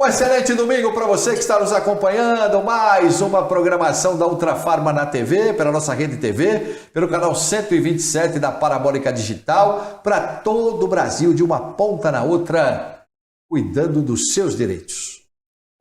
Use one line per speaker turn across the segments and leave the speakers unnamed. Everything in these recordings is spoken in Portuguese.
excelente domingo para você que está nos acompanhando. Mais uma programação da Ultrafarma na TV, pela nossa rede TV, pelo canal 127 da Parabólica Digital, para todo o Brasil, de uma ponta na outra, cuidando dos seus direitos.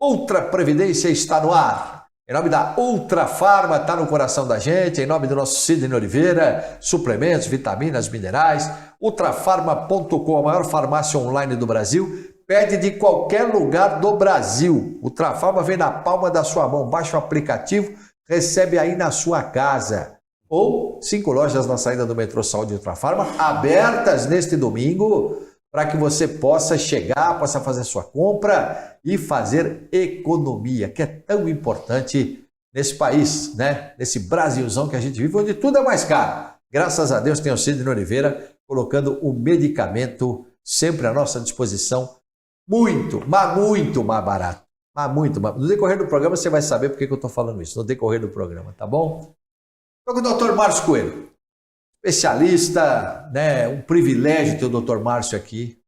Ultra Previdência está no ar. Em nome da Ultrafarma, está no coração da gente, em nome do nosso Sidney Oliveira, suplementos, vitaminas, minerais, ultrafarma.com, a maior farmácia online do Brasil. Pede de qualquer lugar do Brasil. O Ultrafarma vem na palma da sua mão. Baixa o aplicativo, recebe aí na sua casa. Ou 5 lojas na saída do metrô Saúde Ultrafarma, abertas neste domingo, para que você possa chegar, possa fazer sua compra e fazer economia, que é tão importante nesse país, né? Nesse Brasilzão que a gente vive, onde tudo é mais caro. Graças a Deus tem o Sidney Oliveira colocando o medicamento sempre à nossa disposição. Muito mais barato. Mas muito mais. No decorrer do programa você vai saber por que eu estou falando isso. No decorrer do programa, tá bom? Estou com o Dr. Márcio Coelho, especialista, né? Um privilégio ter o Dr. Márcio aqui.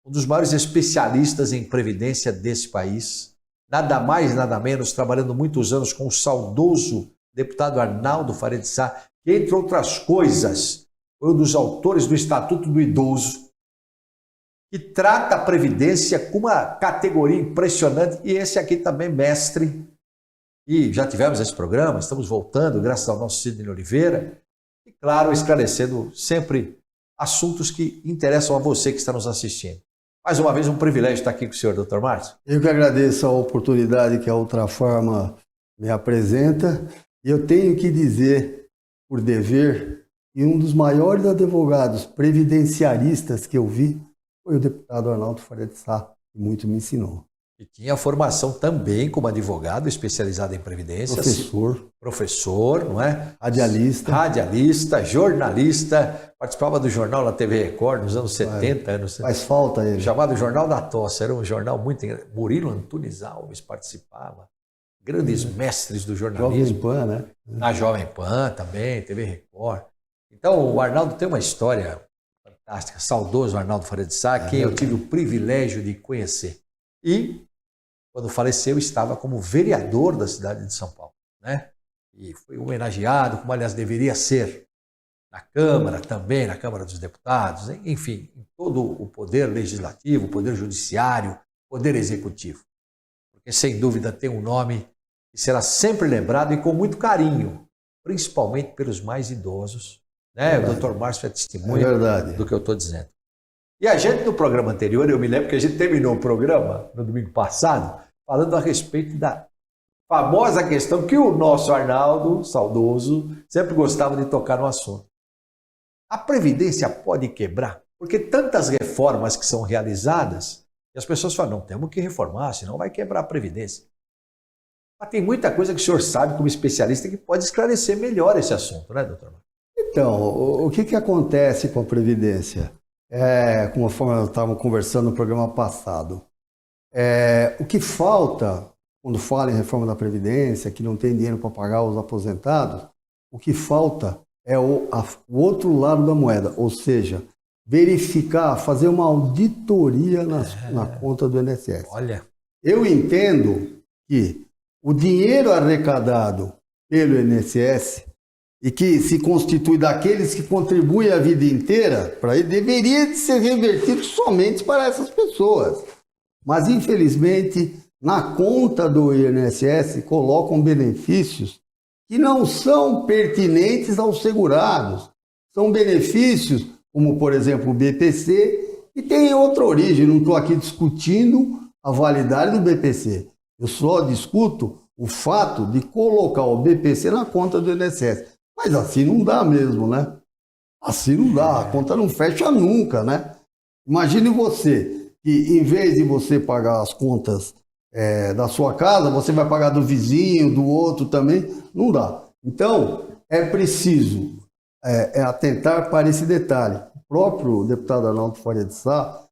Um dos maiores especialistas em previdência desse país. Nada mais, nada menos, trabalhando muitos anos com o saudoso deputado Arnaldo Faria de Sá, que, entre outras coisas, foi um dos autores do Estatuto do Idoso, que trata a Previdência com uma categoria impressionante, e esse aqui também mestre, e já tivemos esse programa, estamos voltando, graças ao nosso Sidney Oliveira, e claro, esclarecendo sempre assuntos que interessam a você que está nos assistindo. Mais uma vez, um privilégio estar aqui com o senhor, Dr. Márcio.
Eu que agradeço a oportunidade que a Ultrafarma me apresenta, e eu tenho que dizer, por dever, que um dos maiores advogados previdenciaristas que eu vi foi o deputado Arnaldo Faria de Sá, que muito me ensinou.
E tinha formação também como advogado especializado em previdência. Professor, não é? Radialista, jornalista, participava do jornal na TV Record nos anos 70.
Faz falta ele.
Chamado Jornal da Tosse, era um jornal muito... Murilo Antunes Alves participava, grandes mestres do jornalismo.
Jovem Pan, né?
Na Jovem Pan também, TV Record. Então o Arnaldo tem uma história fantástica, saudoso Arnaldo Faria de Sá, quem eu tive o privilégio de conhecer. E, quando faleceu, estava como vereador da cidade de São Paulo, né? E foi homenageado, como aliás deveria ser, na Câmara também, na Câmara dos Deputados, enfim, em todo o poder legislativo, o poder judiciário, o poder executivo. Porque, sem dúvida, tem um nome que será sempre lembrado e com muito carinho, principalmente pelos mais idosos, né? O Dr. Márcio é testemunha do que eu estou dizendo. E a gente, no programa anterior, eu me lembro que a gente terminou o programa, no domingo passado, falando a respeito da famosa questão que o nosso Arnaldo, saudoso, sempre gostava de tocar no assunto. A Previdência pode quebrar? Porque tantas reformas que são realizadas, e as pessoas falam, não, temos que reformar, senão vai quebrar a Previdência. Mas tem muita coisa que o senhor sabe, como especialista, que pode esclarecer melhor esse assunto, né, doutor?
Então, o que acontece com a Previdência? Como nós estávamos conversando no programa passado, o que falta, quando fala em reforma da Previdência, que não tem dinheiro para pagar os aposentados, o que falta é o outro lado da moeda, ou seja, verificar, fazer uma auditoria na conta do INSS.
Olha.
Eu entendo que o dinheiro arrecadado pelo INSS e que se constitui daqueles que contribuem a vida inteira, para ele deveria ser revertido somente para essas pessoas. Mas, infelizmente, na conta do INSS colocam benefícios que não são pertinentes aos segurados. São benefícios, como, por exemplo, o BPC, que tem outra origem. Não estou aqui discutindo a validade do BPC. Eu só discuto o fato de colocar o BPC na conta do INSS. Mas assim não dá mesmo, né? Assim não dá, a conta não fecha nunca, né? Imagine você, que em vez de você pagar as contas da sua casa, você vai pagar do vizinho, do outro também, não dá. Então, é preciso atentar para esse detalhe. O próprio deputado Arnaldo Faria de Sá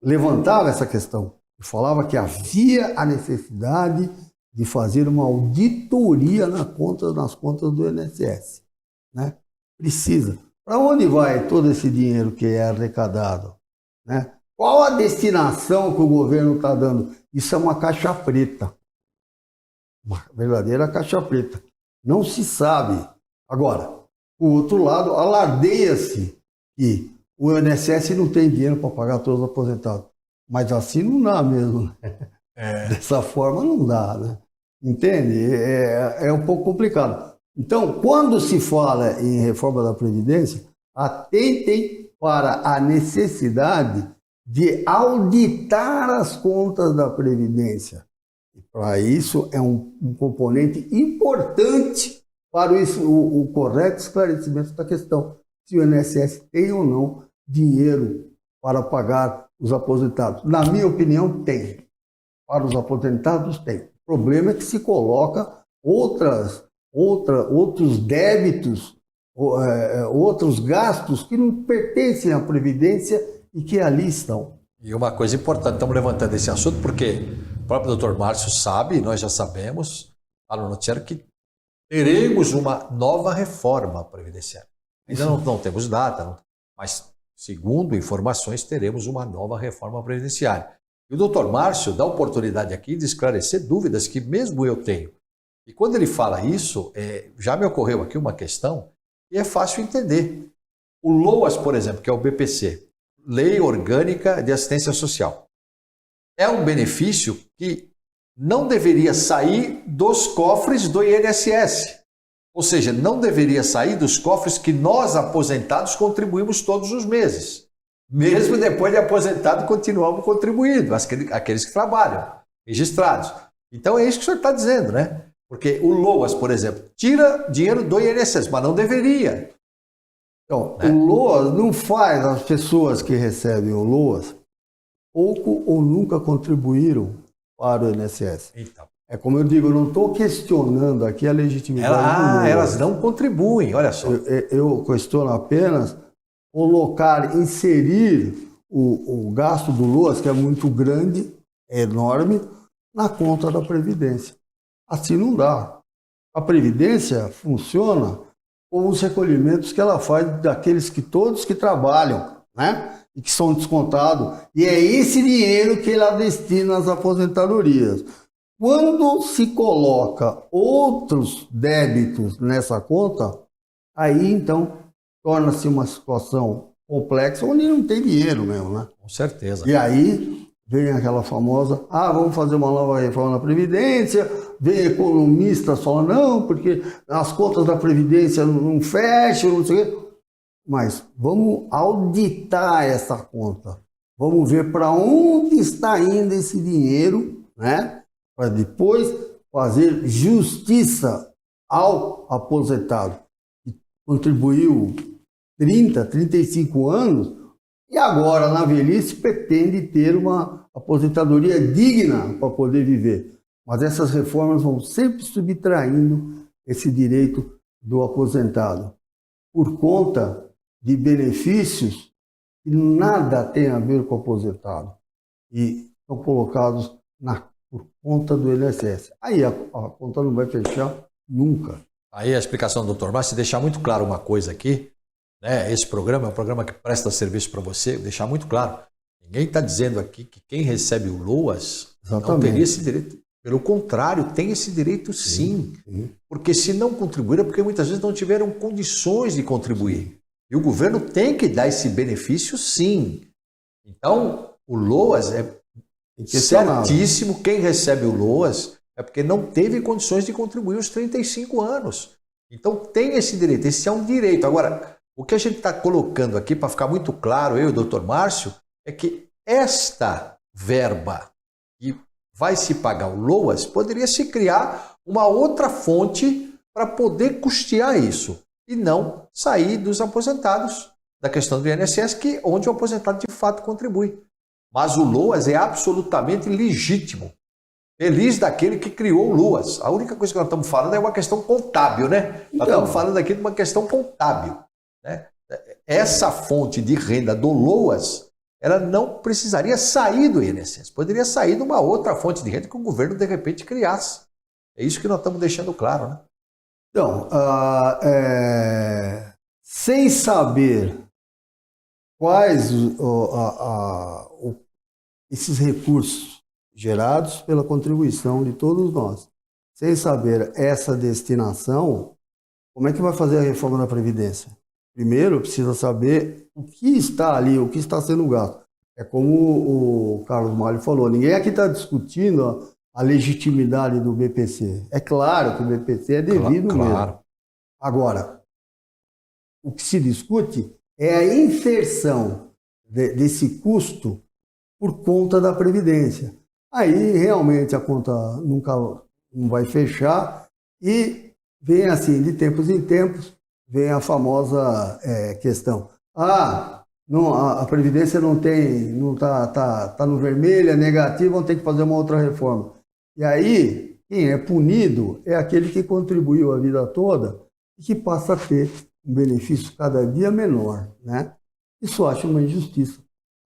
levantava essa questão, e falava que havia a necessidade de fazer uma auditoria nas contas do INSS, né? Precisa. Para onde vai todo esse dinheiro que é arrecadado, né? Qual a destinação que o governo está dando Isso é uma caixa preta, uma verdadeira caixa preta. Não se sabe. Agora, por outro lado, alardeia-se que o INSS não tem dinheiro para pagar todos os aposentados. Mas assim não dá mesmo. Dessa forma não dá, né? Entende? É um pouco complicado. Então, quando se fala em reforma da Previdência, atentem para a necessidade de auditar as contas da Previdência. E para isso é um componente importante para o correto esclarecimento da questão, se o INSS tem ou não dinheiro para pagar os aposentados. Na minha opinião, tem. Para os aposentados, tem. O problema é que se coloca outros débitos, outros gastos que não pertencem à Previdência e que ali estão.
E uma coisa importante, estamos levantando esse assunto porque o próprio Dr. Márcio sabe, nós já sabemos, está no noticiário, que teremos uma nova reforma previdenciária. Ainda não temos data, mas segundo informações, teremos uma nova reforma previdenciária. E o Dr. Márcio dá oportunidade aqui de esclarecer dúvidas que mesmo eu tenho. E quando ele fala isso, já me ocorreu aqui uma questão e é fácil entender. O LOAS, por exemplo, que é o BPC, Lei Orgânica de Assistência Social, é um benefício que não deveria sair dos cofres do INSS. Ou seja, não deveria sair dos cofres que nós, aposentados, contribuímos todos os meses. Mesmo depois de aposentado, continuamos contribuindo, aqueles que trabalham, registrados. Então é isso que o senhor está dizendo, né? Porque o LOAS, por exemplo, tira dinheiro do INSS, mas não deveria.
Então, né? O LOAS não faz as pessoas que recebem o LOAS pouco ou nunca contribuíram para o INSS.
Então.
É como eu digo, eu não estou questionando aqui a legitimidade do LOAS.
Elas não contribuem, olha só.
Eu questiono apenas inserir o gasto do LOAS, que é muito grande, é enorme, na conta da Previdência. Assim não dá. A Previdência funciona com os recolhimentos que ela faz daqueles todos que trabalham, né? E que são descontados. E é esse dinheiro que ela destina às aposentadorias. Quando se coloca outros débitos nessa conta, aí então torna-se uma situação complexa onde não tem dinheiro mesmo, né?
Com certeza.
E aí vem aquela famosa, vamos fazer uma nova reforma na Previdência, vem economistas falando, não, porque as contas da Previdência não fecham, não sei o quê. Mas vamos auditar essa conta, vamos ver para onde está indo esse dinheiro, né? Para depois fazer justiça ao aposentado que contribuiu 30, 35 anos e agora na velhice pretende ter uma aposentadoria digna para poder viver. Mas essas reformas vão sempre subtraindo esse direito do aposentado por conta de benefícios que nada tem a ver com o aposentado e são colocados por conta do INSS. Aí a conta não vai fechar nunca.
Aí a explicação do Dr. Márcio, deixar muito claro uma coisa aqui, né? Esse programa é um programa que presta serviço para você, deixar muito claro. Ninguém está dizendo aqui que quem recebe o LOAS não teria esse direito. Pelo contrário, tem esse direito sim. Porque se não contribuir é porque muitas vezes não tiveram condições de contribuir. E o governo tem que dar esse benefício sim. Então, o LOAS é certíssimo. Quem recebe o LOAS é porque não teve condições de contribuir aos 35 anos. Então, tem esse direito. Esse é um direito. Agora, o que a gente está colocando aqui, para ficar muito claro, eu e o Dr. Márcio, é que esta verba que vai se pagar o LOAS, poderia se criar uma outra fonte para poder custear isso e não sair dos aposentados, da questão do INSS, onde o aposentado de fato contribui. Mas o LOAS é absolutamente legítimo. Feliz daquele que criou o LOAS. A única coisa que nós estamos falando é uma questão contábil, né? Nós estamos falando aqui de uma questão contábil, né? Essa fonte de renda do LOAS, ela não precisaria sair do INSS. Poderia sair de uma outra fonte de renda que o governo, de repente, criasse. É isso que nós estamos deixando claro, né?
Então, sem saber quais esses recursos gerados pela contribuição de todos nós. Sem saber essa destinação, como é que vai fazer a reforma da Previdência? Primeiro, precisa saber o que está ali, o que está sendo gasto. É como o Carlos Malho falou, ninguém aqui está discutindo a legitimidade do BPC. É claro que o BPC é devido mesmo. Agora, o que se discute é a inserção desse custo por conta da Previdência. Aí, realmente, a conta nunca não vai fechar e vem assim, de tempos em tempos, vem a famosa questão. Não, a Previdência não está no vermelho, é negativo, vão ter que fazer uma outra reforma. E aí, quem é punido é aquele que contribuiu a vida toda e que passa a ter um benefício cada dia menor, né? Isso eu acho uma injustiça,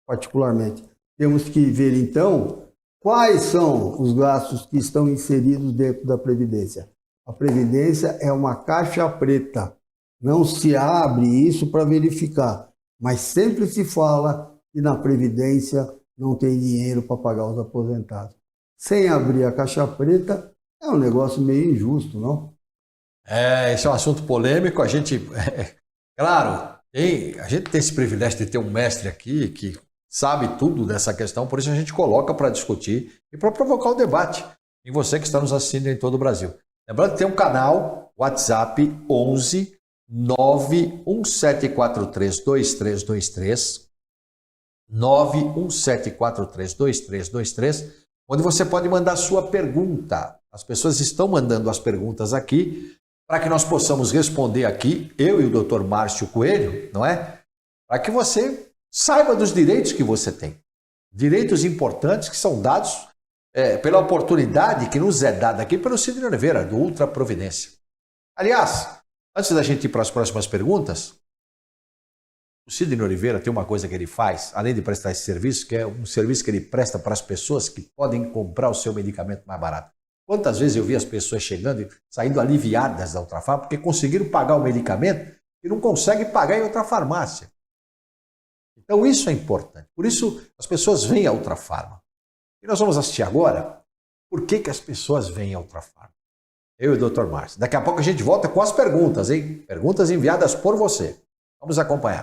particularmente. Temos que ver, então, quais são os gastos que estão inseridos dentro da Previdência. A Previdência é uma caixa preta. Não se abre isso para verificar, mas sempre se fala que na Previdência não tem dinheiro para pagar os aposentados. Sem abrir a caixa preta, é um negócio meio injusto, não?
Esse é um assunto polêmico. A gente, claro, a gente tem esse privilégio de ter um mestre aqui que sabe tudo dessa questão, por isso a gente coloca para discutir e para provocar o debate em você que está nos assistindo em todo o Brasil. Lembrando que tem um canal WhatsApp 11 917432323 917432323, onde você pode mandar sua pergunta. As pessoas estão mandando as perguntas aqui para que nós possamos responder aqui, eu e o Dr. Márcio Coelho, não é? Para que você saiba dos direitos que você tem. Direitos importantes que são dados pela oportunidade que nos é dada aqui pelo Sidney Oliveira, do Ultra Providência. Aliás, antes da gente ir para as próximas perguntas, o Sidney Oliveira tem uma coisa que ele faz, além de prestar esse serviço, que é um serviço que ele presta para as pessoas que podem comprar o seu medicamento mais barato. Quantas vezes eu vi as pessoas chegando e saindo aliviadas da Ultrafarma porque conseguiram pagar o medicamento e não conseguem pagar em outra farmácia. Então isso é importante. Por isso as pessoas vêm à Ultrafarma. E nós vamos assistir agora por que as pessoas vêm à Ultrafarma. Eu e o Dr. Márcio. Daqui a pouco a gente volta com as perguntas, hein? Perguntas enviadas por você. Vamos acompanhar.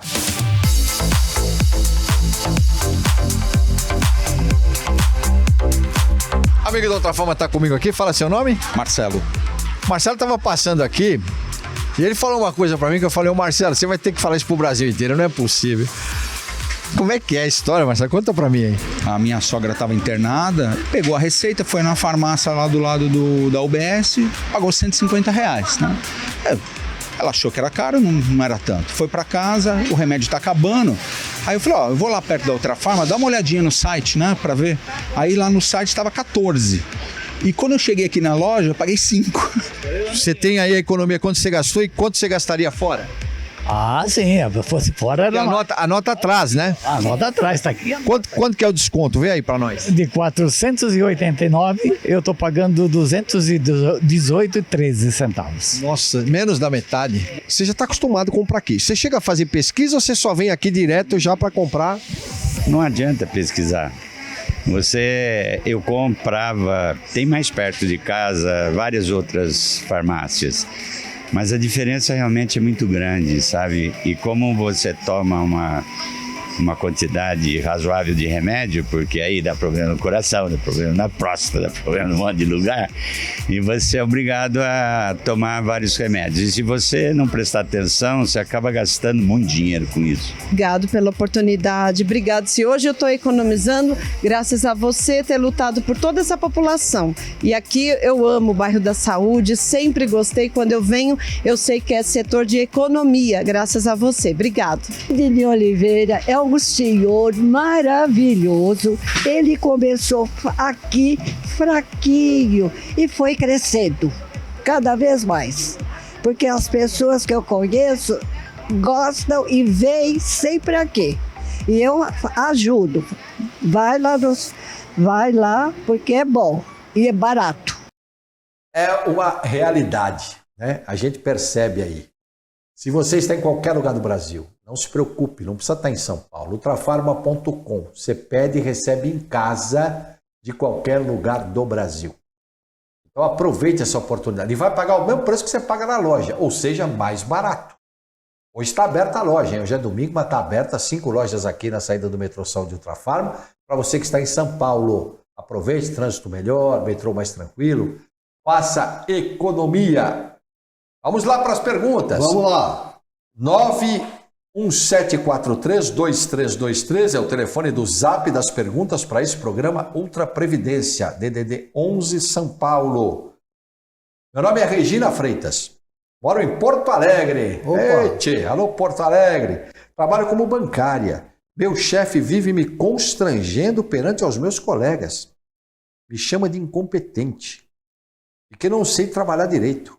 Amigo da Ultrafarma está comigo aqui. Fala seu nome?
Marcelo.
Marcelo estava passando aqui e ele falou uma coisa para mim que eu falei, Marcelo, você vai ter que falar isso pro Brasil inteiro, não é possível. Como é que é a história, Marcelo? Conta pra mim aí.
A minha sogra estava internada, pegou a receita, foi na farmácia lá do lado da UBS, pagou R$150, né? Ela achou que era caro, não era tanto. Foi pra casa, o remédio tá acabando. Aí eu falei, eu vou lá perto da Ultrafarma, dá uma olhadinha no site, né, pra ver. Aí lá no site estava 14. E quando eu cheguei aqui na loja, eu paguei 5.
Você tem aí a economia, quanto você gastou e quanto você gastaria fora?
Sim, se fosse fora era
a nota atrás, né?
A nota atrás, tá aqui.
Quanto que é o desconto? Vê aí pra nós.
De 489, eu tô pagando 218,13 centavos.
Nossa, menos da metade. Você já tá acostumado a comprar aqui. Você chega a fazer pesquisa ou você só vem aqui direto já para comprar?
Não adianta pesquisar. Eu comprava, tem mais perto de casa, várias outras farmácias. Mas a diferença realmente é muito grande, sabe? E como você toma uma quantidade razoável de remédio, porque aí dá problema no coração, dá problema na próstata, dá problema num monte de lugar, e você é obrigado a tomar vários remédios. E se você não prestar atenção, você acaba gastando muito dinheiro com isso.
Obrigado pela oportunidade, obrigado. Se hoje eu estou economizando, graças a você ter lutado por toda essa população. E aqui eu amo o bairro da Saúde, sempre gostei. Quando eu venho, eu sei que é setor de economia, graças a você. Obrigado.
Sidney Oliveira é um senhor maravilhoso. Ele começou aqui fraquinho e foi crescendo cada vez mais, porque as pessoas que eu conheço gostam e vêm sempre aqui, e eu ajudo. Vai lá porque é bom e é barato.
É uma realidade, né? A gente percebe aí. Se você está em qualquer lugar do Brasil, não se preocupe, não precisa estar em São Paulo. Ultrafarma.com. Você pede e recebe em casa de qualquer lugar do Brasil. Então aproveite essa oportunidade e vai pagar o mesmo preço que você paga na loja, ou seja, mais barato. Hoje está aberta a loja, hein? Hoje é domingo, mas está aberta 5 lojas aqui na saída do metrô Saúde Ultrafarma. Para você que está em São Paulo, aproveite, trânsito melhor, metrô mais tranquilo, faça economia. Vamos lá para as perguntas.
Vamos lá.
917432323 é o telefone do Zap das perguntas para esse programa Ultra Previdência, DDD 11 São Paulo. Meu nome é Regina Freitas. Moro em Porto Alegre. Eite, alô Porto Alegre. Trabalho como bancária. Meu chefe vive me constrangendo perante aos meus colegas. Me chama de incompetente e que não sei trabalhar direito.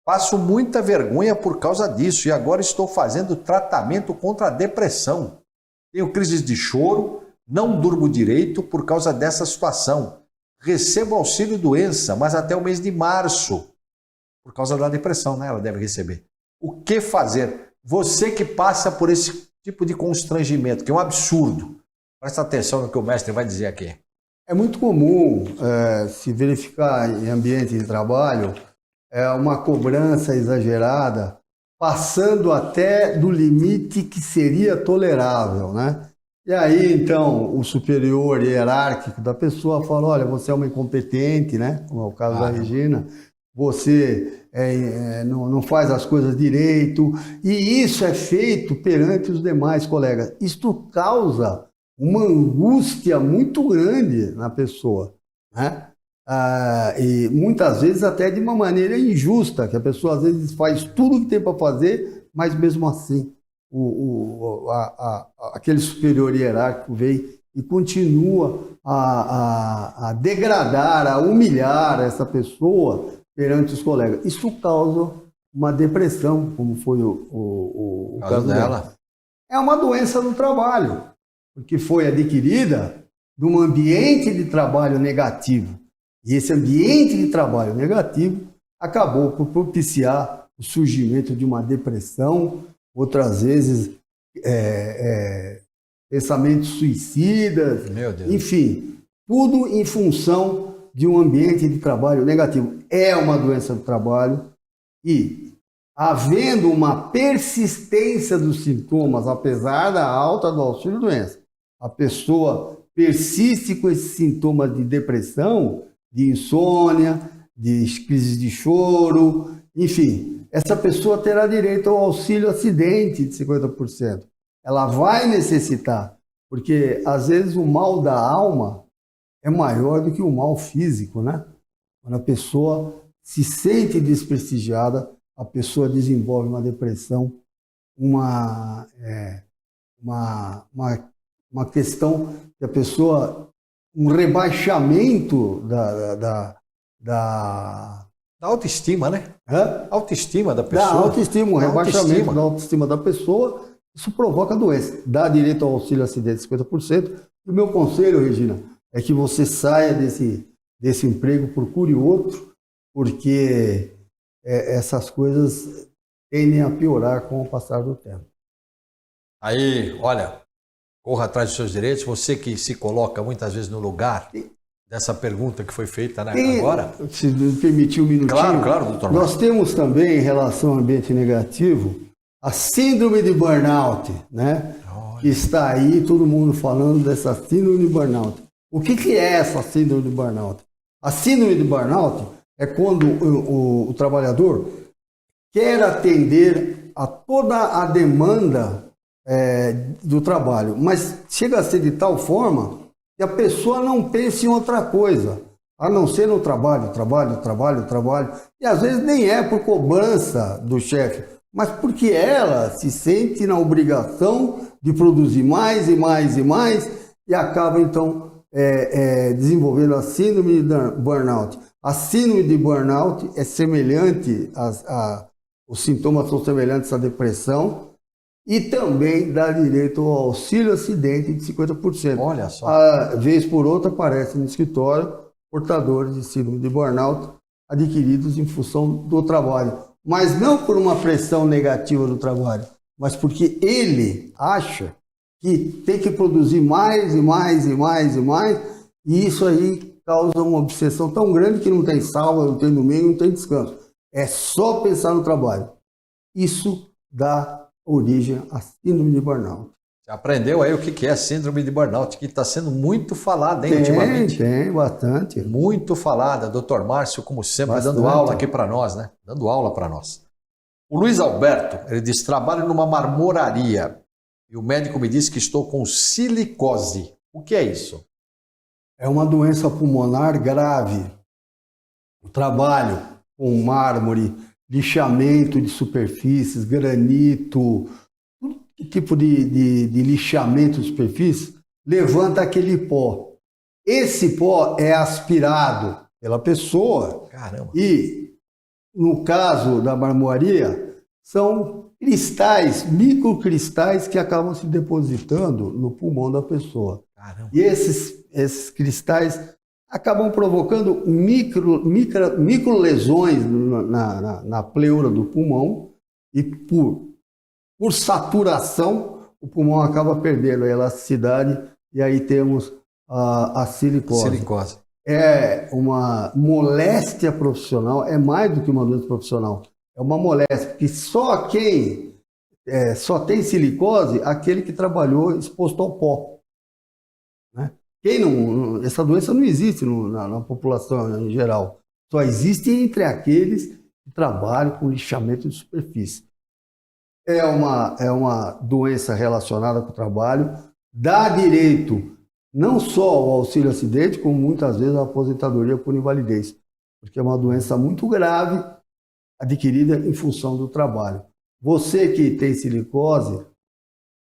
Passo muita vergonha por causa disso e agora estou fazendo tratamento contra a depressão. Tenho crises de choro, não durmo direito por causa dessa situação. Recebo auxílio-doença, mas até o mês de março. Por causa da depressão, né? Ela deve receber. O que fazer? Você que passa por esse tipo de constrangimento, que é um absurdo. Presta atenção no que o mestre vai dizer aqui.
É muito comum se verificar em ambiente de trabalho uma cobrança exagerada, passando até do limite que seria tolerável, né? E aí, então, o superior hierárquico da pessoa fala, olha, você é uma incompetente, né? Como é o caso da Regina, você não faz as coisas direito, e isso é feito perante os demais colegas. Isto causa uma angústia muito grande na pessoa, né? E muitas vezes até de uma maneira injusta, que a pessoa às vezes faz tudo o que tem para fazer, mas mesmo assim aquele superior hierárquico vem e continua a degradar, a humilhar essa pessoa perante os colegas. Isso causa uma depressão, como foi o caso dela. É uma doença do trabalho, porque foi adquirida de um ambiente de trabalho negativo. E esse ambiente de trabalho negativo acabou por propiciar o surgimento de uma depressão, outras vezes pensamentos suicidas, enfim, tudo em função de um ambiente de trabalho negativo. É uma doença do trabalho e, havendo uma persistência dos sintomas, apesar da alta do auxílio-doença, a pessoa persiste com esses sintomas de depressão, de insônia, de crises de choro, enfim, essa pessoa terá direito ao auxílio-acidente de 50%. Ela vai necessitar, porque às vezes o mal da alma é maior do que o mal físico, né? Quando a pessoa se sente desprestigiada, a pessoa desenvolve uma depressão, uma questão que a pessoa, um rebaixamento da
autoestima, né? Autoestima da pessoa.
Da autoestima, um rebaixamento da autoestima da pessoa, isso provoca doença. Dá direito ao auxílio-acidente de 50%. E o meu conselho, Regina, é que você saia desse emprego, procure outro, porque essas coisas tendem a piorar com o passar do tempo.
Aí, olha, corra atrás dos seus direitos. Você que se coloca muitas vezes no lugar dessa pergunta que foi feita, né, agora.
Se me permitir um minutinho.
Claro, doutor.
Nós temos também, em relação ao ambiente negativo, a síndrome de burnout, né? Que está aí, todo mundo falando dessa síndrome de burnout. O que é essa síndrome de burnout? A síndrome de burnout é quando o trabalhador quer atender a toda a demanda do trabalho, mas chega a ser de tal forma que a pessoa não pensa em outra coisa, a não ser no trabalho. E às vezes nem é por cobrança do chefe, mas porque ela se sente na obrigação de produzir mais e mais e mais e acaba então desenvolvendo a síndrome de burnout. A síndrome de burnout é semelhante, os sintomas são semelhantes à depressão e também dá direito ao auxílio-acidente de 50%.
Olha só.
Vez por outra aparece no escritório portadores de síndrome de burnout adquiridos em função do trabalho, mas não por uma pressão negativa do trabalho, mas porque ele acha que tem que produzir mais e mais e mais e mais, E isso aí causa uma obsessão tão grande que não tem sábado, não tem domingo, não tem descanso. É só pensar no trabalho. Isso dá origem à síndrome de burnout.
Você aprendeu aí o que é síndrome de burnout, que está sendo muito falada, hein, ultimamente?
Tem, bastante.
Muito falada. Dr. Márcio, como sempre,
Bastante.
dando aula aqui para nós, né? Dando aula para nós. O Luiz Alberto, ele diz, trabalho numa marmoraria e o médico me disse que estou com silicose. O que é isso?
É uma doença pulmonar grave. O trabalho com mármore, lixamento de superfícies, granito, todo tipo de lixamento de superfície, levanta aquele pó. Esse pó é aspirado pela pessoa.
Caramba.
E, no caso da marmoraria, são cristais, microcristais que acabam se depositando no pulmão da pessoa.
Caramba.
E esses cristais acabam provocando micro lesões na pleura do pulmão e por saturação o pulmão acaba perdendo a elasticidade e aí temos a silicose.
Silicose.
É uma moléstia profissional, é mais do que uma doença profissional. É uma moléstia, porque só quem só tem silicose, aquele que trabalhou exposto ao pó. Né? Essa doença não existe na população em geral. Só existe entre aqueles que trabalham com lixamento de superfície. É uma doença relacionada com o trabalho, dá direito não só ao auxílio acidente, como muitas vezes à aposentadoria por invalidez, porque é uma doença muito grave adquirida em função do trabalho. Você que tem silicose,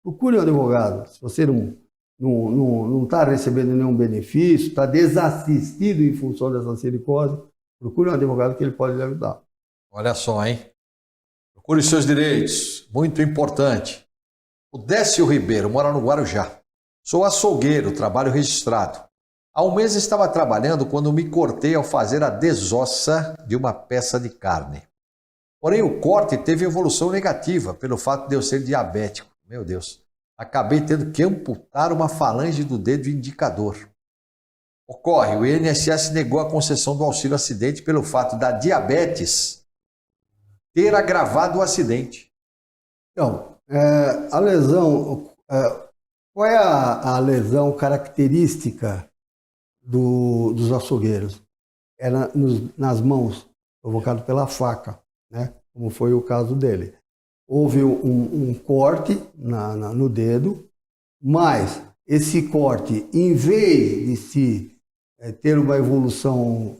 procure um advogado. Se você não está recebendo nenhum benefício, está desassistido em função dessa silicose, procure um advogado que ele pode lhe ajudar.
Olha só, hein? Procure seus direitos, muito importante. O Décio Ribeiro mora no Guarujá. Sou açougueiro, trabalho registrado. Há um mês estava trabalhando quando me cortei ao fazer a desossa de uma peça de carne. Porém, o corte teve evolução negativa pelo fato de eu ser diabético. Meu Deus. Acabei tendo que amputar uma falange do dedo indicador. Ocorre, o INSS negou a concessão do auxílio acidente pelo fato da diabetes ter agravado o acidente.
Então, a lesão, qual é a lesão característica dos açougueiros? É nas mãos, provocado pela faca, né? Como foi o caso dele. Houve um corte no dedo, mas esse corte, em vez de se ter uma evolução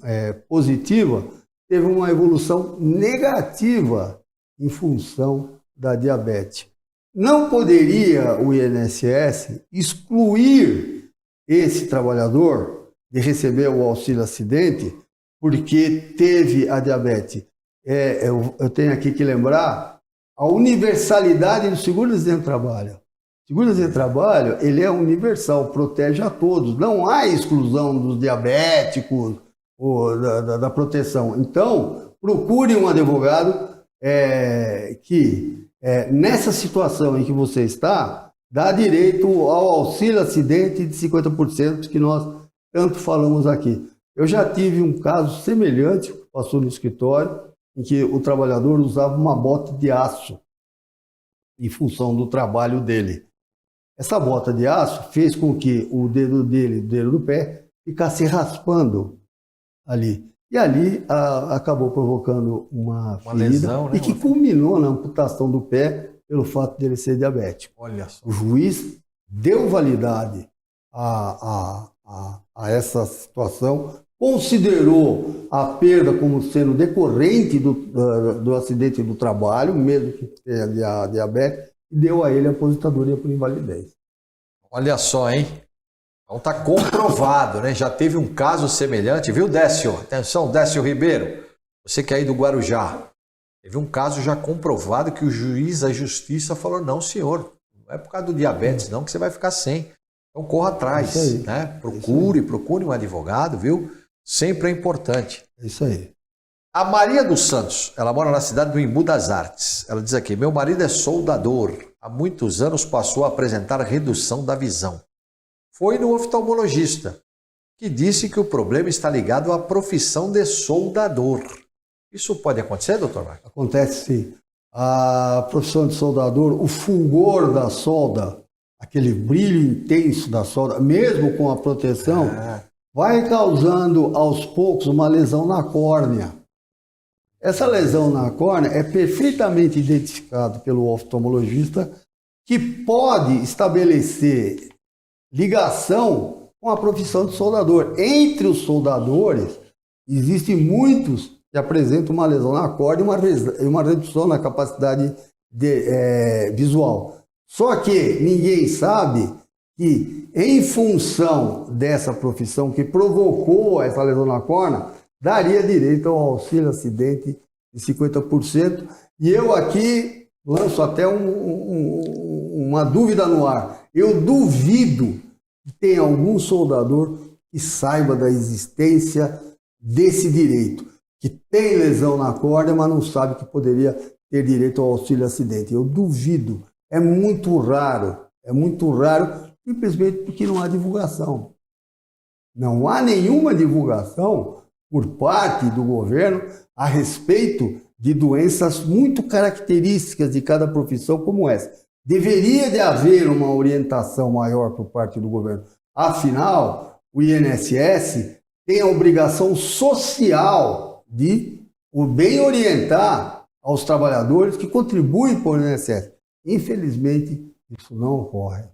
positiva, teve uma evolução negativa em função da diabetes. Não poderia o INSS excluir esse trabalhador de receber o auxílio acidente porque teve a diabetes. Eu tenho aqui que lembrar a universalidade do seguro-desemprego do trabalho. O seguro-desemprego do trabalho, ele é universal, protege a todos. Não há exclusão dos diabéticos ou da proteção. Então, procure um advogado que, nessa situação em que você está, dá direito ao auxílio acidente de 50% que nós tanto falamos aqui. Eu já tive um caso semelhante, passou no escritório, em que o trabalhador usava uma bota de aço em função do trabalho dele. Essa bota de aço fez com que o dedo dele, o dedo do pé, ficasse raspando ali. E ali acabou provocando uma ferida,
lesão, né?
E que culminou na amputação do pé pelo fato dele ser diabético.
Olha só.
O juiz deu validade a essa situação, considerou a perda como sendo decorrente do acidente do trabalho, mesmo que tenha diabetes, e deu a ele a aposentadoria por invalidez.
Olha só, hein? Então tá comprovado, né? Já teve um caso semelhante, viu, Décio? Atenção, Décio Ribeiro, você que é aí do Guarujá. Teve um caso já comprovado que o juiz da justiça falou, não, senhor, não é por causa do diabetes não que você vai ficar sem. Então corra atrás, né? Procure um advogado, viu? Sempre é importante.
É isso aí.
A Maria dos Santos, ela mora na cidade do Embu das Artes. Ela diz aqui, meu marido é soldador. Há muitos anos passou a apresentar redução da visão. Foi no oftalmologista. que disse que o problema está ligado à profissão de soldador. Isso pode acontecer, doutor Marcos?
Acontece sim. A profissão de soldador, o fulgor da solda, aquele brilho intenso da solda, mesmo com a proteção, vai causando aos poucos uma lesão na córnea. Essa lesão na córnea é perfeitamente identificada pelo oftalmologista, que pode estabelecer ligação com a profissão de soldador. Entre os soldadores, existem muitos que apresentam uma lesão na córnea e uma redução na capacidade visual. Só que ninguém sabe que, em função dessa profissão que provocou essa lesão na córnea, daria direito ao auxílio acidente de 50%. E eu aqui lanço até uma dúvida no ar. Eu duvido que tenha algum soldador que saiba da existência desse direito, que tem lesão na córnea, mas não sabe que poderia ter direito ao auxílio acidente. Eu duvido. É muito raro, simplesmente porque não há divulgação. Não há nenhuma divulgação por parte do governo a respeito de doenças muito características de cada profissão como essa. Deveria de haver uma orientação maior por parte do governo. Afinal, o INSS tem a obrigação social de bem orientar aos trabalhadores que contribuem para o INSS. Infelizmente, isso não ocorre.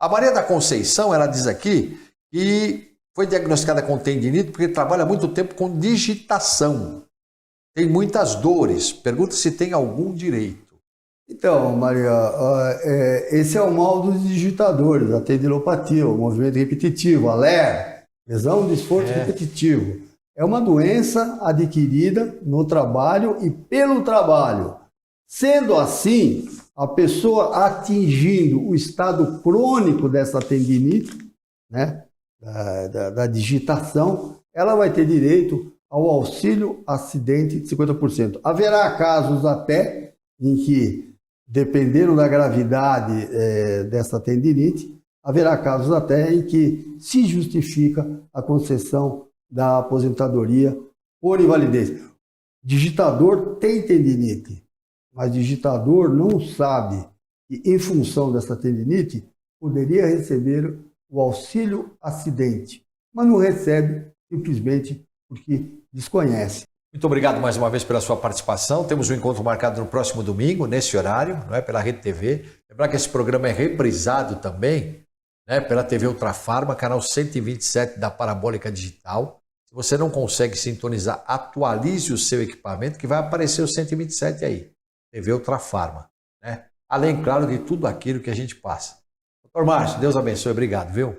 A Maria da Conceição, ela diz aqui que foi diagnosticada com tendinite porque trabalha muito tempo com digitação. Tem muitas dores. Pergunta se tem algum direito.
Então, Maria, esse é o mal dos digitadores, a tendinopatia, o movimento repetitivo, a LER, lesão de esforço repetitivo. É uma doença adquirida no trabalho e pelo trabalho. Sendo assim, a pessoa atingindo o estado crônico dessa tendinite, né, da digitação, ela vai ter direito ao auxílio acidente de 50%. Haverá casos até em que, dependendo da gravidade dessa tendinite, haverá casos até em que se justifica a concessão da aposentadoria por invalidez. Digitador tem tendinite, mas digitador não sabe que, em função dessa tendinite, poderia receber o auxílio acidente, mas não recebe simplesmente porque desconhece.
Muito obrigado mais uma vez pela sua participação. Temos um encontro marcado no próximo domingo, nesse horário, não é, pela Rede TV. Lembrar que esse programa é reprisado também, né, pela TV Ultrafarma, canal 127 da Parabólica Digital. Se você não consegue sintonizar, atualize o seu equipamento, que vai aparecer o 127 aí. TV Ultrafarma, né? Além, claro, de tudo aquilo que a gente passa. Doutor Márcio, Deus abençoe, obrigado, viu?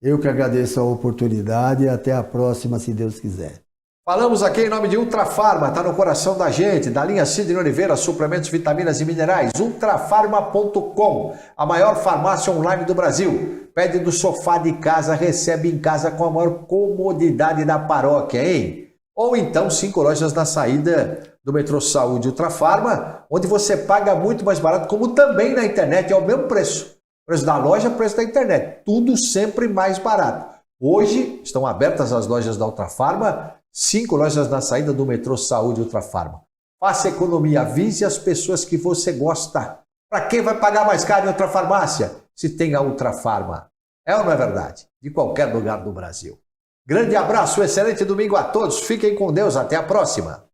Eu que agradeço a oportunidade e até a próxima, se Deus quiser.
Falamos aqui em nome de Ultrafarma, está no coração da gente, da linha Sidney Oliveira, suplementos, vitaminas e minerais, ultrafarma.com, a maior farmácia online do Brasil. Pede do sofá de casa, recebe em casa com a maior comodidade da paróquia, hein? Ou então 5 lojas na saída do metrô Saúde Ultrafarma, onde você paga muito mais barato, como também na internet, é o mesmo preço. Preço da loja, preço da internet, tudo sempre mais barato. Hoje estão abertas as lojas da Ultrafarma, 5 lojas na saída do metrô Saúde Ultrafarma. Faça economia, avise as pessoas que você gosta. Para quem vai pagar mais caro em outra farmácia? Se tem a Ultrafarma. É ou não é verdade? De qualquer lugar do Brasil. Grande abraço, excelente domingo a todos. Fiquem com Deus, até a próxima.